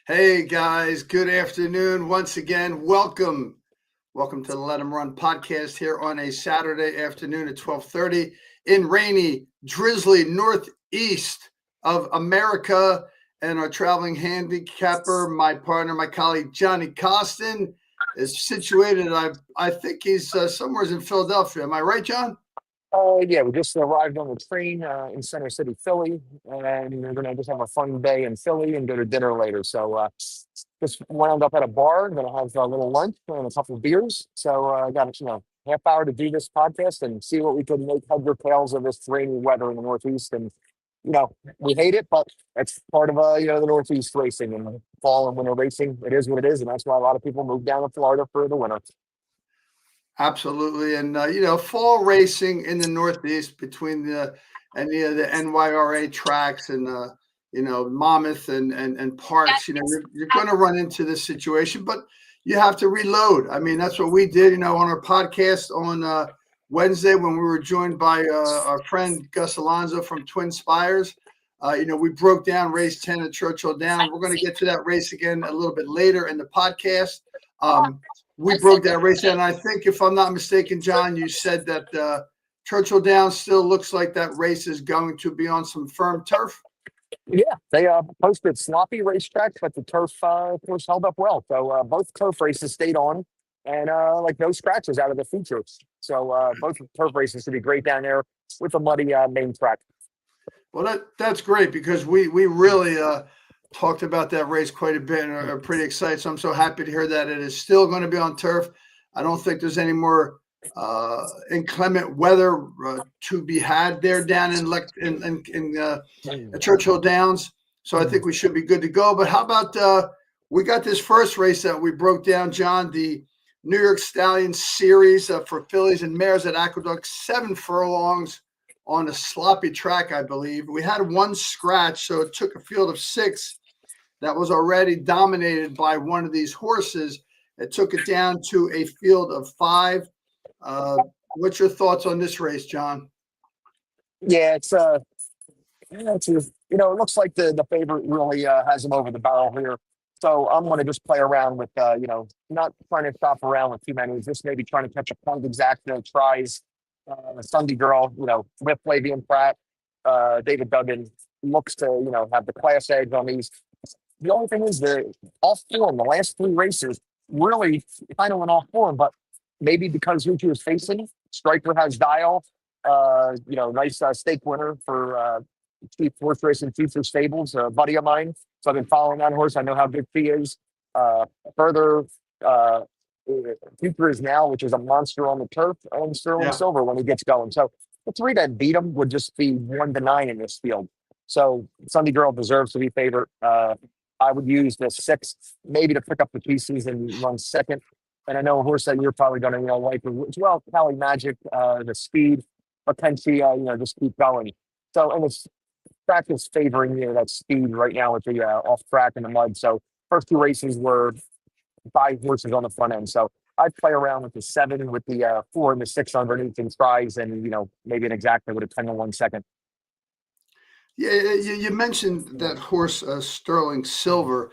Hey guys, good afternoon. Once again, welcome. Welcome to the Let 'em Run podcast here on a Saturday afternoon at 12:30 in rainy, drizzly northeast of America. And our traveling handicapper, my partner, my colleague Johnny Costin, is situated. I think he's somewhere in Philadelphia. Am I right, John? Yeah, we just arrived on the train in Center City, Philly, and we're gonna just have a fun day in Philly and go to dinner later. So just wound up at a bar, gonna have a little lunch and a couple of beers. So I got half hour to do this podcast and see what we can make heads or tails of this rainy weather in the Northeast. And we hate it, but it's part of the Northeast racing and fall and winter racing. It is what it is, and that's why a lot of people move down to Florida for the winter. Absolutely. And, fall racing in the Northeast between the NYRA tracks and, Monmouth and Parks, you're going to run into this situation, but you have to reload. I mean, that's what we did, on our podcast on Wednesday when we were joined by our friend Gus Alonso from Twin Spires. We broke down race 10 at Churchill Downs. We're going to get to that race again a little bit later in the podcast. We broke that race down. And I think, if I'm not mistaken, John, you said that Churchill Downs still looks like that race is going to be on some firm turf. Yeah, they posted sloppy racetracks, but the turf, of course, held up well. So both turf races stayed on, and like no scratches out of the features. So both turf races should be great down there with a muddy main track. Well, that's great because we really talked about that race quite a bit and are pretty excited. So I'm so happy to hear that it is still going to be on turf. I don't think there's any more inclement weather to be had there down in Churchill Downs. So I think we should be good to go. But how about we got this first race that we broke down, John, the New York Stallion Series for fillies and mares at Aqueduct, 7 furlongs on a sloppy track, I believe. We had one scratch, so it took a field of 6 that was already dominated by one of these horses. It took it down to a field of 5. What's your thoughts on this race, John? Yeah, it looks like the favorite really has him over the barrel here. So I'm going to just play around with not trying to shop around with too many, just maybe trying to catch a point exact tries. Sunday Girl, with Flavian Pratt, David Duggan looks to have the class edge on these. The only thing is they're off form. The last 3 races really kind of went off form, but maybe because who she was facing, Striker has Dial, nice stake winner for Chief Horse Racing Future Stables, a buddy of mine. So I've been following that horse. I know how good she is. Further, Future is Now, which is a monster on the turf, and Sterling Silver when he gets going. So the 3 that beat him would just be 1-9 in this field. So Sunday Girl deserves to be favorite. I would use the 6 maybe to pick up the pieces and run second. And I know a horse that you're probably going to like as well, Cali Magic, the speed, but can she just keep going? So and it's track is favoring that speed right now with the off track in the mud. So first 2 races were 5 horses on the front end. So I'd play around with the 7, with the 4 and the 6 underneath in tries, and maybe an exacta with a 10 to 1 second. Yeah, you mentioned that horse, Sterling Silver.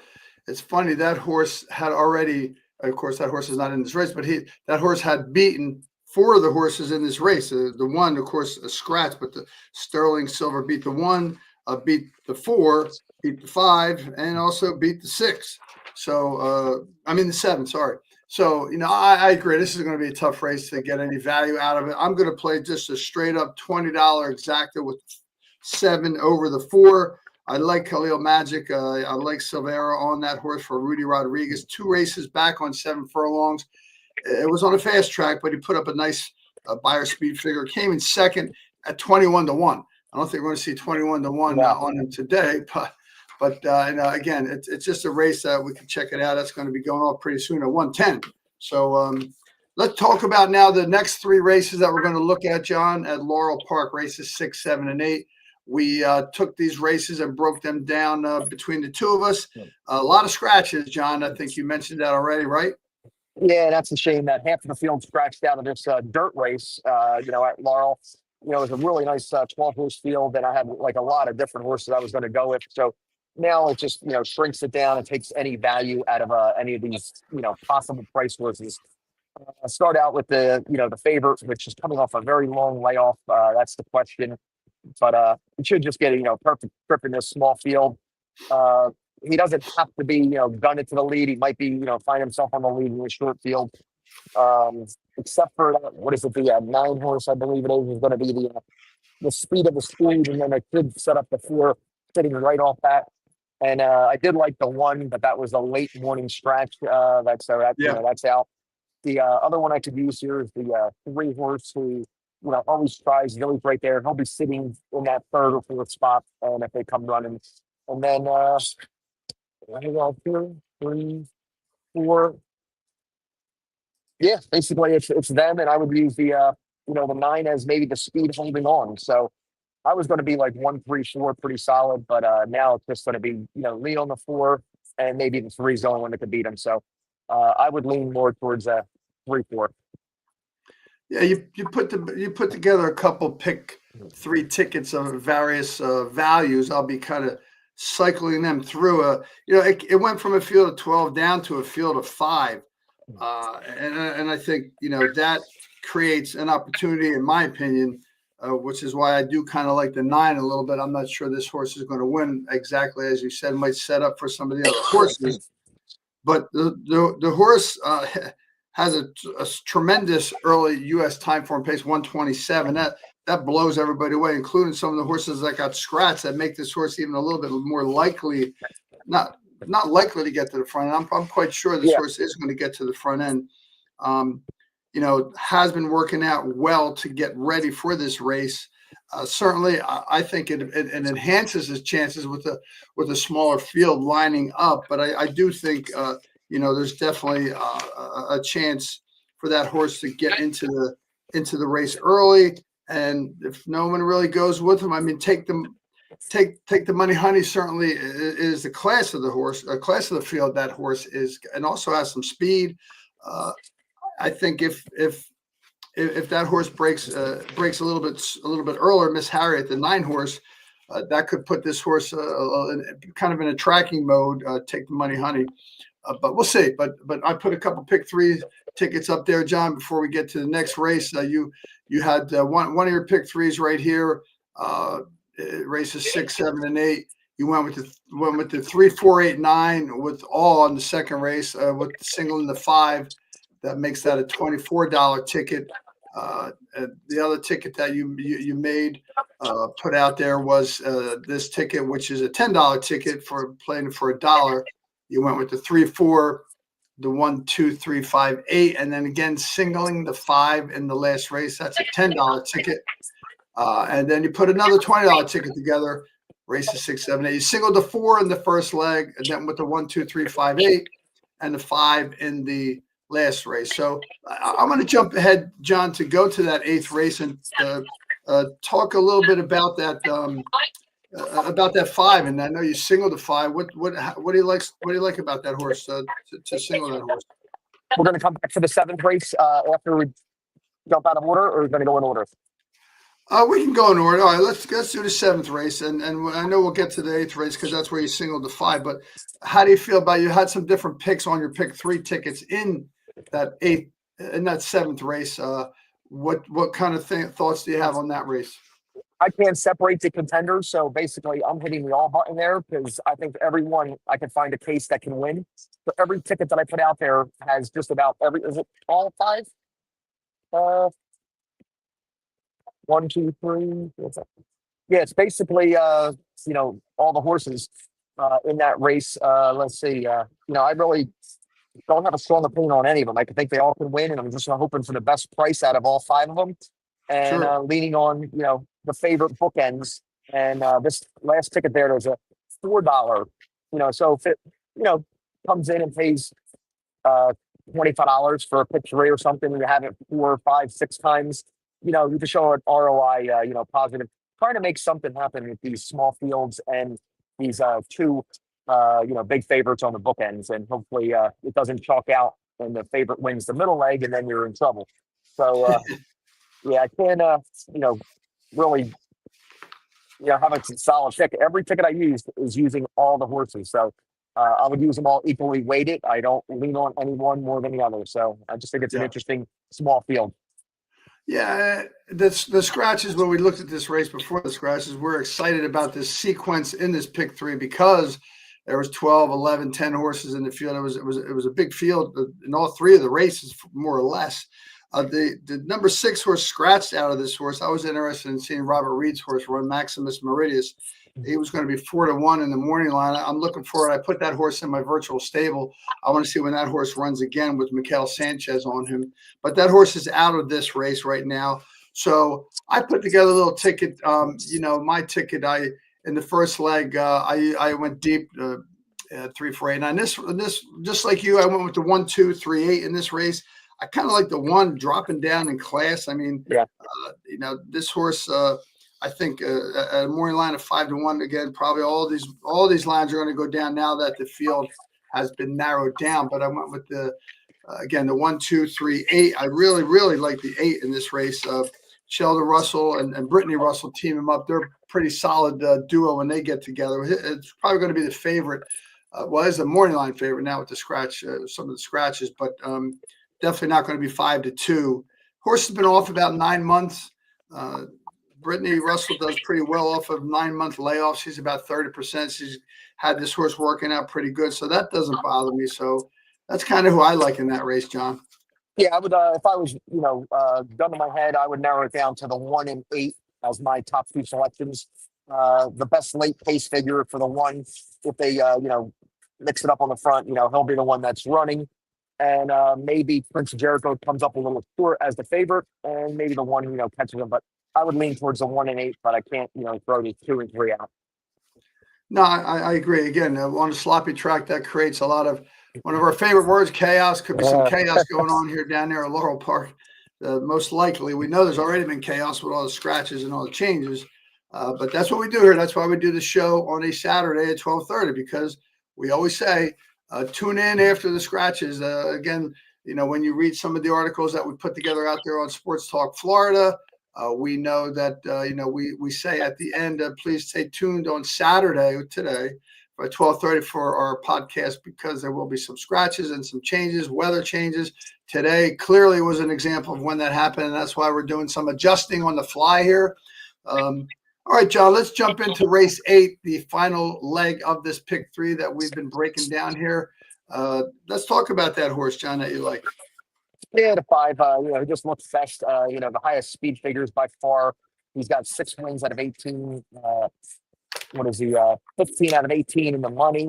It's funny, that horse had already, of course, that horse is not in this race, but that horse had beaten 4 of the horses in this race. The one, of course, a scratch, but the Sterling Silver beat the 1, beat the 4, beat the 5, and also beat the 6. So, the 7, sorry. So, I agree. This is going to be a tough race to get any value out of it. I'm going to play just a straight up $20 exacta with 7 over the 4. I like Khalil Magic. I like Silvera on that horse for Rudy Rodriguez. 2 races back on 7 furlongs. It was on a fast track, but he put up a nice buyer speed figure. Came in second at 21 to 1. I don't think we're going to see 21 to 1 on him today, but again, it's just a race that we can check it out. That's going to be going off pretty soon at 110. So let's talk about now the next 3 races that we're going to look at, John, at Laurel Park, races 6, 7, and 8. We took these races and broke them down between the 2 of us. A lot of scratches, John. I think you mentioned that already, right? Yeah, that's a shame that half of the field scratched out of this dirt race, at Laurel. It was a really nice 12-horse field, and I had like a lot of different horses I was going to go with. So now it just, shrinks it down and takes any value out of any of these, possible price horses. I start out with the favorite, which is coming off a very long layoff. That's the question, but he should just get a perfect trip in this small field. Uh, he doesn't have to be gunning to the lead. He might be find himself on the lead in a short field. Um, except for that, what is it? The 9 horse, I believe it is going to be the speed of the speed, and then I could set up the 4 sitting right off that. And I did like the 1, but that was a late morning scratch. Yeah. That's out. The other one I could use here is the 3 horse who always tries. He's right there. He'll be sitting in that 3rd or 4th spot, and if they come running, and then I got 2, 3, 4. Yeah, basically it's them, and I would use the 9 as maybe the speed holding on. So I was going to be like 1, 3, 4, pretty solid, but now it's just going to be lead on the 4, and maybe the 3's the only one that could beat him. So I would lean more towards 3, 4. Yeah, you put together a couple pick 3 tickets of various values. I'll be kind of cycling them through. It went from a field of 12 down to a field of 5, and I think that creates an opportunity, in my opinion, which is why I do kind of like the 9 a little bit. I'm not sure this horse is going to win exactly as you said. Might set up for some of the other horses, but the horse has a tremendous early U.S. time form pace, 127. That blows everybody away, including some of the horses that got scratched that make this horse even a little bit more likely, not likely to get to the front end. I'm quite sure this horse is going to get to the front end. Has been working out well to get ready for this race. Certainly, I think it enhances his chances with a smaller field lining up. But I do think there's definitely a chance for that horse to get into the race early. And if no one really goes with him, I mean, take the money. Honey certainly is the class of the horse, a class of the field that horse is, and also has some speed. I think if that horse breaks a little bit earlier, Miss Harriet, the 9 horse, that could put this horse kind of in a tracking mode. Take the money, Honey. But we'll see. But I put a couple pick 3 tickets up there, John. Before we get to the next race, you had one of your pick 3s right here. Races 6, 7, and 8. You went with the 3, 4, 8, 9 with all on the second race with the single and the 5. That makes that a $24 ticket. The other ticket that you made put out there was this ticket, which is a $10 ticket for playing for $1. You went with the 3, 4, the 1, 2, 3, 5, 8, and then again singling the 5 in the last race. That's a $10 ticket. And then you put another $20 ticket together. Races 6, 7, 8. You singled the 4 in the first leg, and then with the 1, 2, 3, 5, 8, and the 5 in the last race. So I'm going to jump ahead, John, to go to that 8th race and talk a little bit about that 5. And I know you singled the 5. What do you like about that horse to single that horse? We're going to come back to the 7th race after we jump out of order, or are we going to go in order? We can go in order. All right, let's do the 7th race, and I know we'll get to the 8th race because that's where you singled the 5. But how do you feel about, you had some different picks on your pick 3 tickets in that 7th race? What kind of thoughts do you have on that race? I can't separate the contenders, so basically I'm hitting the all button there because I think everyone I can find a case that can win. So every ticket that I put out there has just about is it all 5? 1, 2, 3. Yeah, it's basically all the horses in that race. Let's see. I really don't have a strong opinion on any of them. I think they all can win, and I'm just hoping for the best price out of all 5 of them, and Sure. leaning on the favorite bookends. And this last ticket there's a $4. So if it comes in and pays $25 for a pick 3 or something, and you have it 4, 5, 6 times. You can show an ROI, positive, trying to make something happen with these small fields and these 2, big favorites on the bookends. And hopefully it doesn't chalk out and the favorite wins the middle leg and then you're in trouble. So, I can't, really how much a solid pick. Every ticket I used is using all the horses. So I would use them all equally weighted. I don't lean on any one more than the other. So I just think it's an Yeah. interesting small field. Yeah, the scratches, when we looked at this race before the scratches, we're excited about this sequence in this pick three because there was 12, 11, 10 horses in the field. It was a big field in all three of the races, more or less. The number 6 horse scratched out of this horse. I was interested in seeing Robert Reed's horse run, Maximus Meridius. He was going to be 4-1 in the morning line. I'm looking forward. I put that horse in my virtual stable. I want to see when that horse runs again with Mikael Sanchez on him. But that horse is out of this race right now. So I put together a little ticket. My ticket, in the first leg, I went deep, 3, 4, 8, 9. This just like you, I went with the 1, 2, 3, 8 in this race. I kind of like the 1 dropping down in class. I mean, Yeah. This horse, I think a morning line of 5-1 again. Probably all these lines are going to go down now that the field has been narrowed down. But I went with the 1, 2, 3, 8. I really, really like the 8 in this race. Sheldon Russell and Brittany Russell team them up. They're a pretty solid duo when they get together. It's probably going to be the favorite. It's a morning line favorite now with the scratch, some of the scratches, but definitely not going to be 5-2. Horse has been off about 9 months. Brittany Russell does pretty well off of 9-month layoffs. She's about 30%. She's had this horse working out pretty good, so that doesn't bother me. So that's kind of who I like in that race, John. Yeah, I would. If I was, gun to my head, I would narrow it down to the 1 and 8 as my top 2 selections. The best late pace figure for the 1, if they, mix it up on the front, he'll be the one that's running. And maybe Prince of Jericho comes up a little short as the favorite, and maybe the 1, catches him. But I would lean towards the 1 and 8, but I can't, throw the 2 and 3 out. No, I agree. Again, on a sloppy track, that creates a lot of one of our favorite words, chaos. Could be some chaos going on here down there at Laurel Park. Most likely, we know there's already been chaos with all the scratches and all the changes. But that's what we do here. That's why we do the show on a Saturday at 12:30, because we always say, tune in after the scratches. Again, when you read some of the articles that we put together out there on Sports Talk Florida, we know that, we say at the end, please stay tuned on Saturday today by 12:30 for our podcast, because there will be some scratches and some changes, weather changes. Today clearly was an example of when that happened, and that's why we're doing some adjusting on the fly here. All right, John, let's jump into race 8, the final leg of this pick 3 that we've been breaking down here. Let's talk about that horse, John, that you like. Yeah, the 5, he just looks best. The highest speed figures by far. He's got 6 wins out of 18. What is he? 15 out of 18 in the money.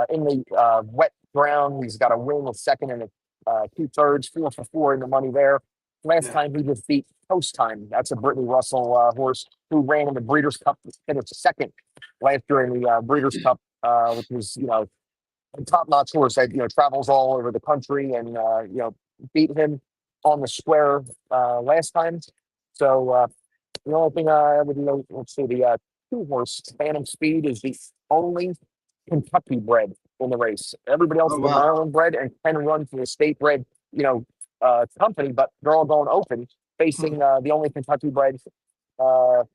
In the wet ground, he's got a win, a second, and a 2/3, 4 for 4 in the money there. Last time he just beat Post Time. That's a Brittany Russell horse who ran in the Breeders' Cup, finished second last year in the Breeders' Cup, which was, a top-notch horse that, travels all over the country and, beat him on the square last time. So the only thing I would note, let's see, the 2-horse Phantom Speed is the only Kentucky bred in the race. Everybody else is the Maryland bred and can run for the state bred, company, but they're all going open, facing the only Kentucky bred. A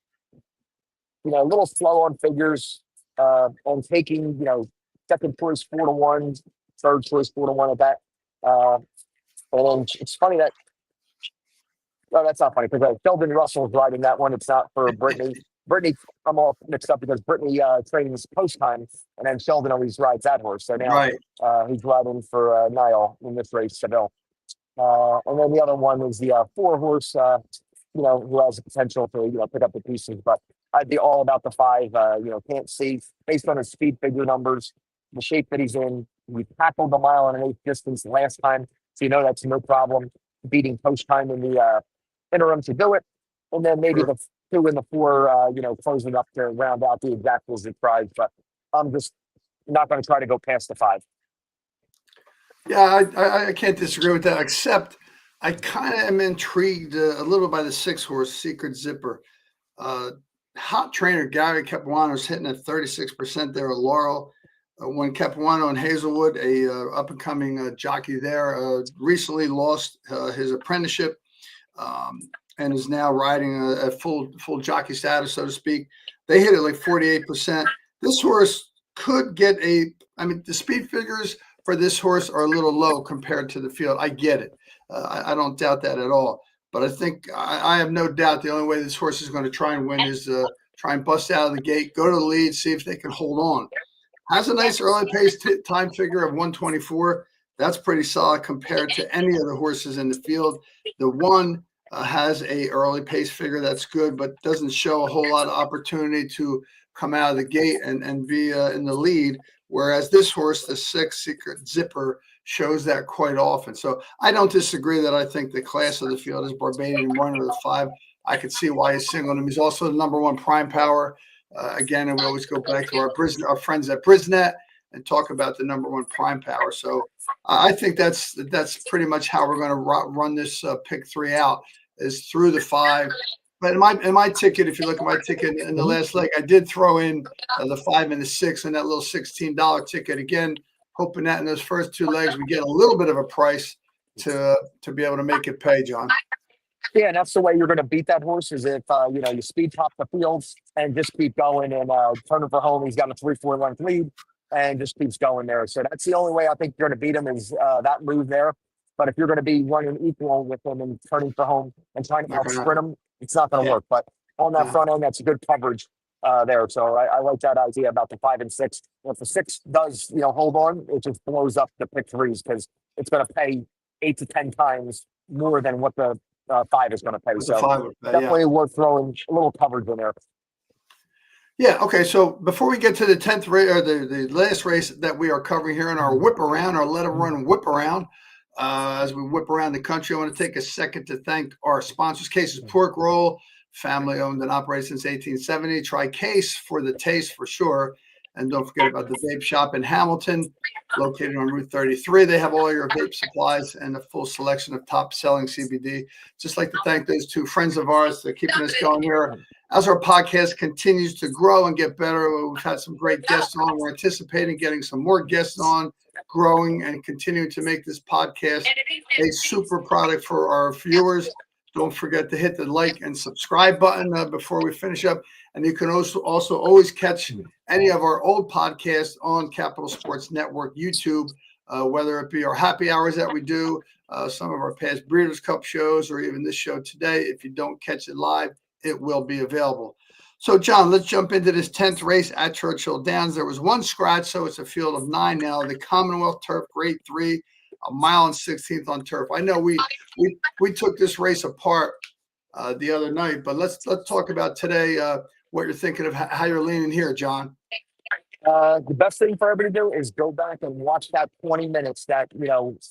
little slow on figures, on taking, second choice 4-1, third choice 4-1 at that. And it's funny that, no, that's not funny, because Sheldon Russell is riding that one. It's not for Brittany. Brittany, I'm all mixed up because Brittany trains Post Time, and then Sheldon always rides that horse. So now he's riding for Niall in this race, Seville. And then the other one is the 4-horse, who has the potential to, pick up the pieces. But I'd be all about the 5. Can't see based on his speed figure numbers, the shape that he's in. We tackled the 1.125 distance last time, so that's no problem. Beating Post Time in the interim to do it, and then maybe the 2 and the 4, closing up to round out the exact prize. But I'm just not going to try to go past the 5. Yeah, I can't disagree with that, except I kind of am intrigued a little by the 6-horse Secret Zipper. Hot trainer Gary Capuano is hitting at 36% there at Laurel. When Capuano and Hazelwood, a up-and-coming jockey there, recently lost his apprenticeship and is now riding a full jockey status, so to speak. They hit it like 48%. This horse could get the speed figures for this horse are a little low compared to the field. I get it. I don't doubt that at all. But I think I have no doubt the only way this horse is going to try and win is try and bust out of the gate, go to the lead, see if they can hold on. Has a nice early pace time figure of 124. That's pretty solid compared to any of the horses in the field. The one has a early pace figure that's good, but doesn't show a whole lot of opportunity to come out of the gate and be in the lead. Whereas this horse, the 6 Secret Zipper, shows that quite often. So I don't disagree that I think the class of the field is Barbadian Runner, the 5. I could see why he's singled him. He's also the number 1 prime power. Again, and we always go back to our friends at Brisnet and talk about the number 1 prime power. So I think that's pretty much how we're going to run this pick 3 out, is through the 5. But in my ticket, if you look at my ticket in the last leg, I did throw in the 5 and the 6 and that little $16 ticket. Again, hoping that in those first 2 legs we get a little bit of a price to be able to make it pay, John. Yeah, and that's the way you're going to beat that horse, is if you speed top the fields and just keep going and turn it for home. He's got a 3-4 length lead and just keeps going there. So that's the only way I think you're going to beat him, is that move there. But if you're going to be running equal with him and turning for home and trying to outsprint him, it's not going to work. But on that front end, that's a good coverage there. So I like that idea about the 5 and 6. If the 6 does hold on, it just blows up the pick 3s, because it's going to pay 8 to 10 times more than what the 5 is going to pay. So definitely worth throwing a little coverage in there. Yeah. Okay. So before we get to the 10th race, or the last race that we are covering here in our whip around, our Let 'em Run whip around, as we whip around the country, I want to take a second to thank our sponsors. Case's Pork Roll, family owned and operated since 1870. Try Case for the taste, for sure. And don't forget about the vape shop in Hamilton, located on Route 33. They have all your vape supplies and a full selection of top-selling CBD. Just like to thank those 2 friends of ours for keeping us going here. As our podcast continues to grow and get better, we've had some great guests on. We're anticipating getting some more guests on, growing and continuing to make this podcast a super product for our viewers. Don't forget to hit the like and subscribe button before we finish up. And you can also always catch any of our old podcasts on Capital Sports Network YouTube, whether it be our happy hours that we do, some of our past Breeders' Cup shows, or even this show today. If you don't catch it live, it will be available. So, John, let's jump into this 10th race at Churchill Downs. There was 1 scratch, so it's a field of 9 now. The Commonwealth Turf Grade 3, a mile and 16th on turf. I know we took this race apart the other night, but let's talk about today. What you're thinking of, how you're leaning here, John. The best thing for everybody to do is go back and watch that 20 minutes that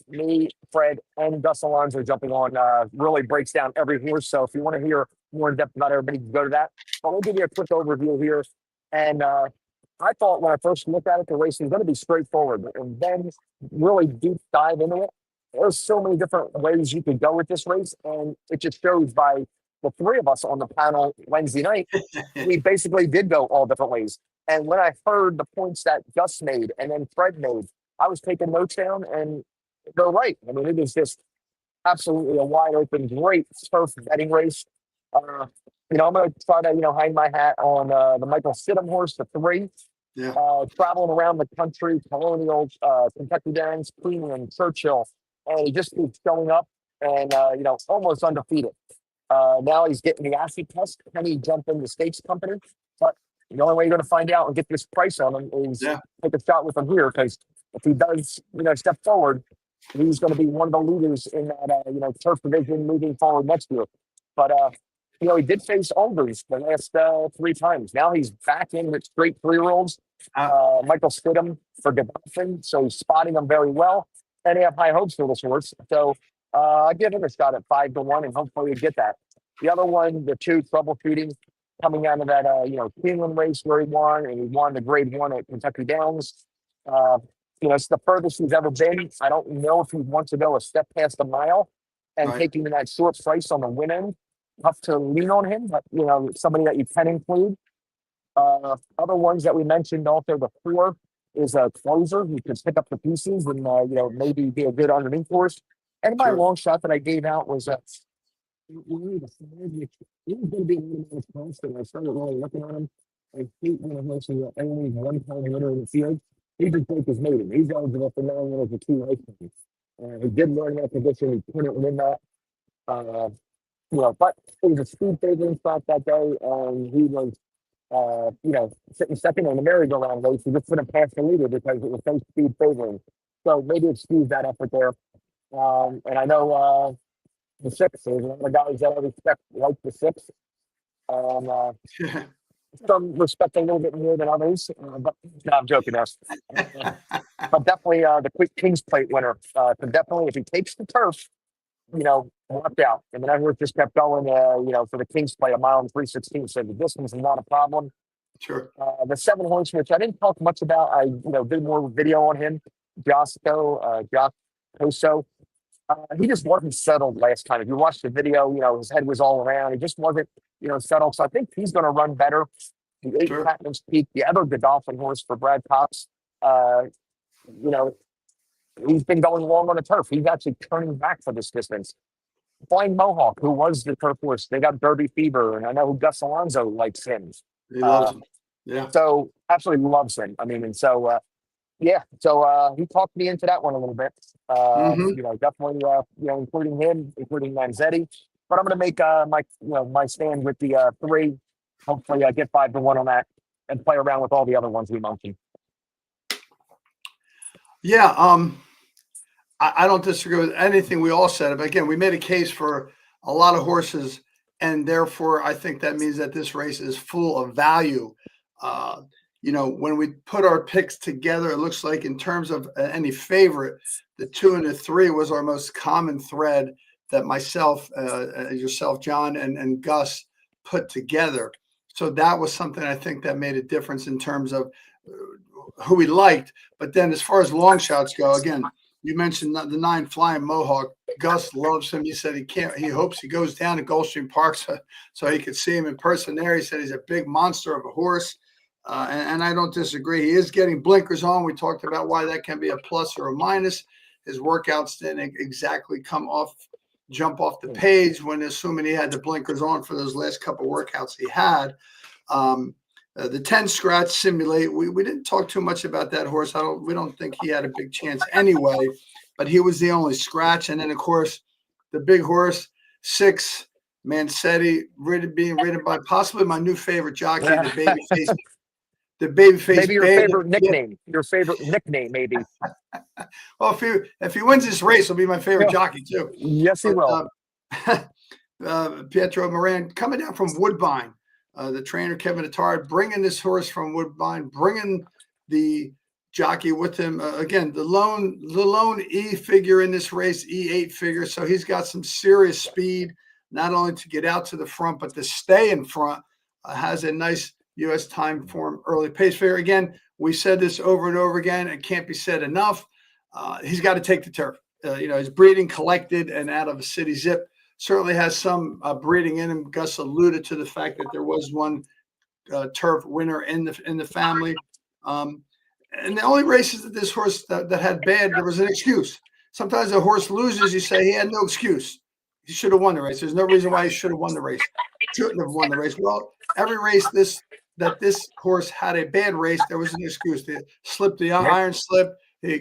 me, Fred, and Gus Alonso jumping on. Really breaks down every horse. So if you want to hear more in depth about everybody, go to that. But we'll give you a quick overview here. And I thought when I first looked at it, the race was going to be straightforward, and then really deep dive into it. There's so many different ways you could go with this race, and it just shows by the 3 of us on the panel Wednesday night, we basically did go all different ways. And when I heard the points that Gus made and then Fred made, I was taking notes down, and they're right. I mean, it is just absolutely a wide open, great turf betting race. I'm going to try to, hang my hat on the Michael Stidham horse, the 3. Yeah. Traveling around the country, Colonial, Kentucky Downs, Cleveland, Churchill, and he just keeps showing up and, almost undefeated. Now he's getting the acid test. Can he jump in the stakes company? But the only way you're going to find out and get this price on him is take a shot with him here, because if he does, step forward, he's going to be one of the leaders in that, turf division moving forward next year. But, he did face overs the last 3 times. Now he's back in with straight 3-year-olds. Michael Stidham for Godolphin, so he's spotting them very well. And they have high hopes for this horse. So I give him a shot at 5 to 1, and hopefully you get that. The other one, the 2 troubleshooting, coming out of that, Cleveland race where he won, and he won the Grade 1 at Kentucky Downs. It's the furthest he's ever been. I don't know if he wants to go a step past a mile and taking that short price on the win end. Tough to lean on him, but, somebody that you can include. Other ones that we mentioned also, the 4 is a closer who can pick up the pieces and, maybe be a good underneath horse. And my long shot that I gave out was he was going to be an automatic post, and I started really looking at him. I hate when a horse is only one time winner in the field. He just broke his maiden. He's eligible for 9 winners of 2 races. He did learn that position. He couldn't win that. Uh, but it was a speed favoring spot that day, and he was, sitting second on the merry-go-round race. He just couldn't pass the leader because it was so speed favoring. So maybe excuse that effort there. And I know the six, there's a lot of guys that I respect like the six. Some respect a little bit more than others, but no, I'm joking. But definitely the quick Kings Plate winner. Can definitely, if he takes the turf, watch out. And then everyone just kept going, for the Kings Plate, 1:03:16. So the distance is not a problem. Sure. The 7 horse, which I didn't talk much about, I did more video on him. Josh Coso. He just wasn't settled last time. If you watch the video, his head was all around. He just wasn't, settled. So I think he's going to run better. The 8 Sure. Platinum's Peak, the other Godolphin horse for Brad Cox. You know, he's been going long on the turf. He's actually turning back for this distance. Flying Mohawk, who was the turf horse, they got Derby Fever, and I know Gus Alonso likes him. He loves him. Yeah. So absolutely loves him. I mean, and so he talked me into that one a little bit. Mhm. Definitely including him, including Manzetti. But I'm gonna make my stand with the 3. Hopefully I get 5-1 on that and play around with all the other ones we mentioned. Yeah. I don't disagree with anything we all said. But again, we made a case for a lot of horses, and therefore I think that means that this race is full of value. When we put our picks together, it looks like in terms of any favorite, the 2 and the 3 was our most common thread that myself, yourself, John, and Gus put together. So that was something I think that made a difference in terms of who we liked. But then as far as long shots go, again, you mentioned the 9 Flying Mohawk. Gus loves him. He said he hopes he goes down to Gulfstream Park so he could see him in person there. He said he's a big monster of a horse. And I don't disagree. He is getting blinkers on. We talked about why that can be a plus or a minus. His workouts didn't exactly jump off the page when assuming he had the blinkers on for those last couple of workouts he had. The 10 scratch Simulate, we didn't talk too much about that horse. We don't think he had a big chance anyway, but he was the only scratch. And then of course the big horse 6 Manzetti, being ridden by possibly my new favorite jockey, the babyface. Maybe your favorite nickname. Your favorite nickname, maybe. Well, if he wins this race, he'll be my favorite jockey too. Yes, he will. Pietro Moran coming down from Woodbine. The trainer Kevin Attard bringing this horse from Woodbine, bringing the jockey with him. Again, the lone E figure in this race, E8 figure. So he's got some serious speed, not only to get out to the front, but to stay in front. Has a nice U.S. time form early pace figure. Again, we said this over and over again. It can't be said enough. He's got to take the turf. He's breeding collected and out of a city zip. Certainly has some breeding in him. Gus alluded to the fact that there was one turf winner in the family. And the only races that this horse that had bad, there was an excuse. Sometimes a horse loses, you say he had no excuse. He should have won the race. There's no reason why he should have won the race. Shouldn't have won the race. Well, every race this horse had a bad race, there was an excuse. They slipped the iron slip. He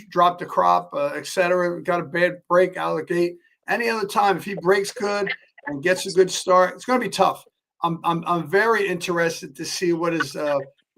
dropped the crop, etc. Got a bad break out of the gate. Any other time, if he breaks good and gets a good start, it's going to be tough. I'm very interested to see what his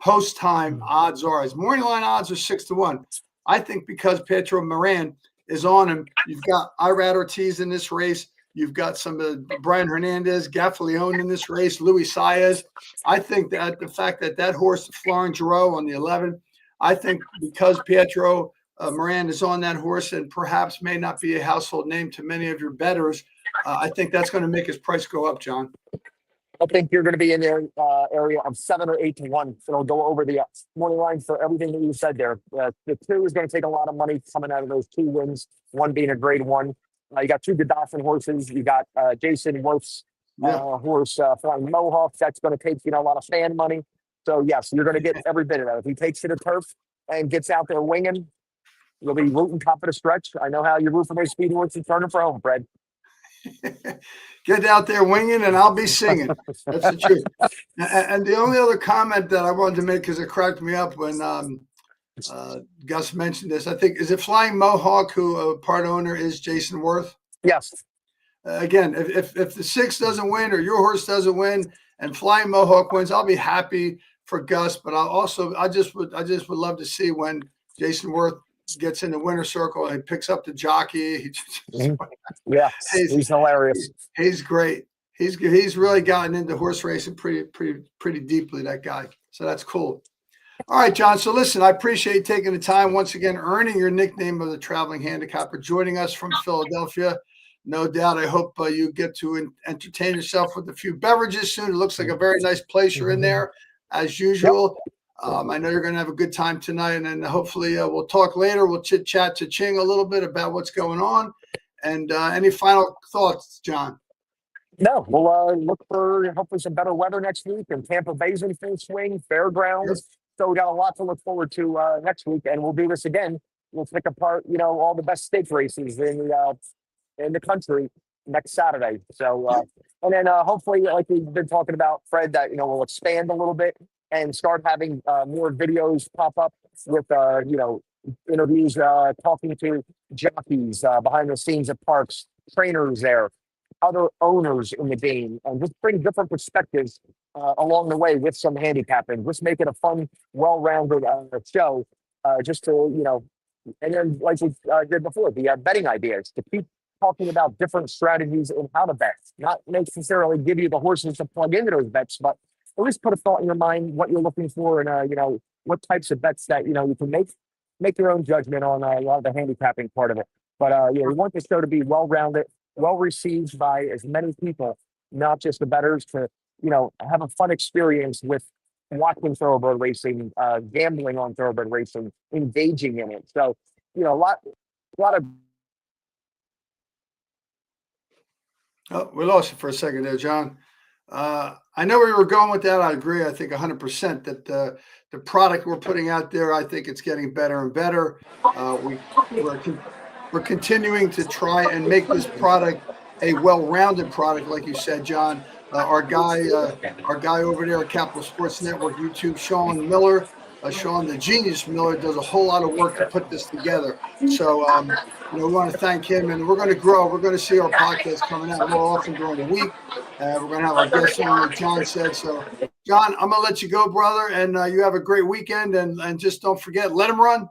post time odds are. His morning line odds are 6-1. I think because Pietro Moran is on him, you've got Irad Ortiz in this race. You've got some of Brian Hernandez, Gaffalione in this race, Luis Saez. I think that the fact that horse, Florent Giroux on the 11, I think because Pietro Moran is on that horse and perhaps may not be a household name to many of your bettors, I think that's going to make his price go up, John. I think you're going to be in the area of 7 or 8-1. It'll go over the morning line for everything that you said there. The 2 is going to take a lot of money coming out of those 2 wins, 1 being a grade 1. You got 2 Godolphin horses. You got Jason Wolf's horse, Flying Mohawk. That's going to take a lot of fan money. So, yes, you're going to get every bit of that. If he takes to the turf and gets out there winging, you'll be rooting top of the stretch. I know how you root for those speed horses turning for home, Fred. Get out there winging, and I'll be singing. That's the truth. And the only other comment that I wanted to make, because it cracked me up when Gus mentioned this. I think, is it Flying Mohawk, who part owner is Jason Worth? Yes. Again, if the 6 doesn't win or your horse doesn't win and Flying Mohawk wins, I'll be happy for Gus. But I just would love to see when Jason Worth gets in the winner's circle and picks up the jockey. Yeah, he's hilarious. He's great. He's really gotten into horse racing pretty deeply, that guy. So that's cool. All right, John. So listen, I appreciate taking the time once again, earning your nickname of the Traveling Handicapper, joining us from Philadelphia. No doubt. I hope you get to entertain yourself with a few beverages soon. It looks like a very nice place you're in there, as usual. I know you're going to have a good time tonight, and then hopefully we'll talk later. We'll chit-chat to Ching a little bit about what's going on. And any final thoughts, John? No, we'll look for hopefully some better weather next week, and Tampa Bay's in full swing, fairgrounds. Yep. So we got a lot to look forward to next week, and we'll do this again. We'll pick apart, all the best stake races in the country next Saturday. So, and then hopefully, like we've been talking about, Fred, that we'll expand a little bit and start having more videos pop up with interviews, talking to jockeys behind the scenes at parks, trainers there, other owners in the game, and just bring different perspectives along the way with some handicapping. Just make it a fun, well-rounded show. Just to and then like we did before, the betting ideas, to keep talking about different strategies and how to bet, not necessarily give you the horses to plug into those bets, but at least put a thought in your mind what you're looking for, and what types of bets that you can make your own judgment on a lot of the handicapping part of it. But we want the show to be well-rounded, well received by as many people, not just the bettors, to have a fun experience with watching thoroughbred racing, gambling on thoroughbred racing, engaging in it. So a lot of. Oh, we lost you for a second there, John. I know where you were going with that. I agree. I think 100% that the product we're putting out there, I think it's getting better and better. We're continuing to try and make this product a well-rounded product, like you said, John. Our guy over there at Capital Sports Network YouTube, Sean Miller, Sean the Genius Miller, does a whole lot of work to put this together. So we want to thank him, and we're going to grow. We're going to see our podcast coming out more often during the week. We're going to have our guests on, like John said. So, John, I'm going to let you go, brother, and you have a great weekend. And just don't forget, let him run.